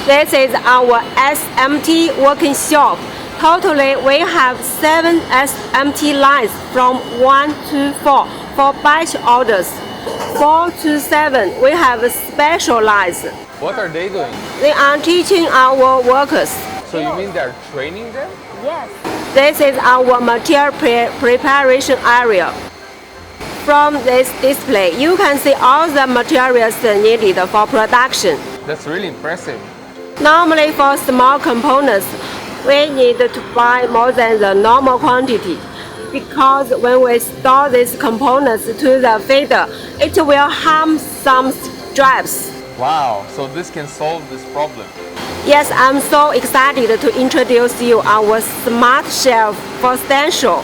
This is our SMT working shop. Totally, we have 7 SMT lines from 1 to 4 for batch orders. 4 to 7, we have special lines. What are they doing? They are teaching our workers. So you mean they're training them? Yes. This is our material preparation area. From this display, you can see all the materials needed for production. That's really impressive. Normally, for small components, we need to buy more than the normal quantity, because when we store these components to the feeder, it will harm some straps. Wow, so this can solve this problem. Yes, I'm so excited to introduce you our smart shelf for Essential.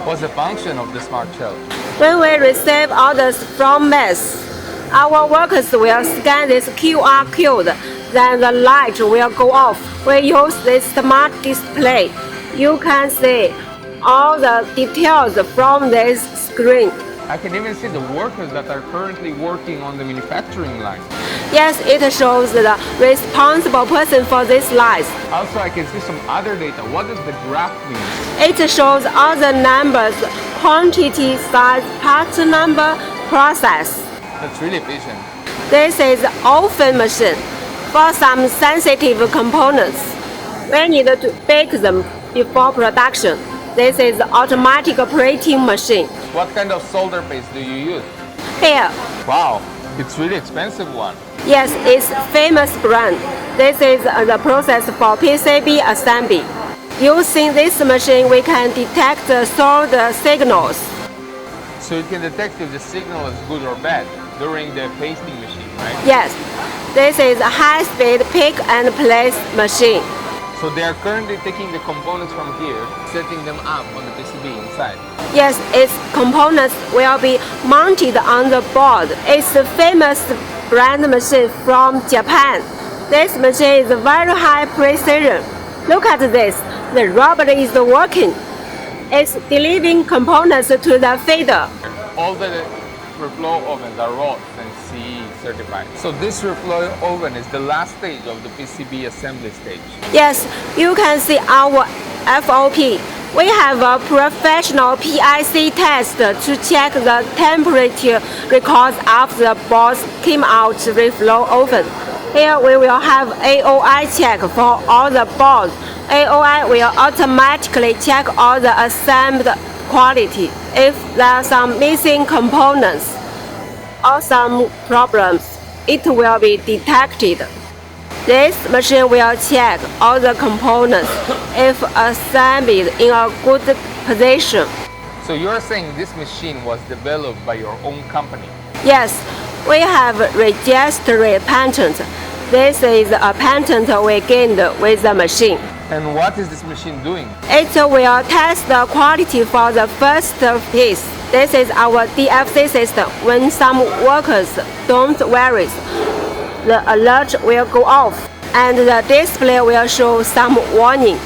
What's the function of the smart shelf? When we receive orders from MES, our workers will scan this QR code, then the light will go off. We use this smart display. You can see all the details from this screen. I can even see the workers that are currently working on the manufacturing line. Yes, it shows the responsible person for these lines. Also, I can see some other data. What does the graph mean? It shows all the numbers, quantity, size, part number, process. That's really efficient. This is oven machine. For some sensitive components, we need to bake them before production. This is automatic operating machine. What kind of solder paste do you use? Here, Wow, it's really expensive one. yes, it's famous brand. This is the process for PCB assembly. Using this machine, we can detect the solder signals. So you can detect if the signal is good or bad during the pasting machine, right? Yes, this is a high-speed pick and place machine. So they are currently taking the components from here, setting them up on the PCB inside. Yes, its components will be mounted on the board. It's a famous brand machine from Japan. This machine is very high precision. Look at this. The robot is working. It's delivering components to the feeder. All the reflow ovens are ROS and CE certified. So this reflow oven is the last stage of the PCB assembly stage. Yes, you can see our FOP. We have a professional PIC test to check the temperature records after the boards came out reflow oven. Here we will have AOI check for all the boards. AOI will automatically check all the assembled quality. If there are some missing components or some problems, it will be detected. This machine will check all the components if assembled in a good position. So you're saying this machine was developed by your own company? Yes, we have registered patent. This is a patent we gained with the machine. And what is this machine doing? It will test the quality for the first piece. This is our DFC system. When some workers don't wear it, the alert will go off and the display will show some warning.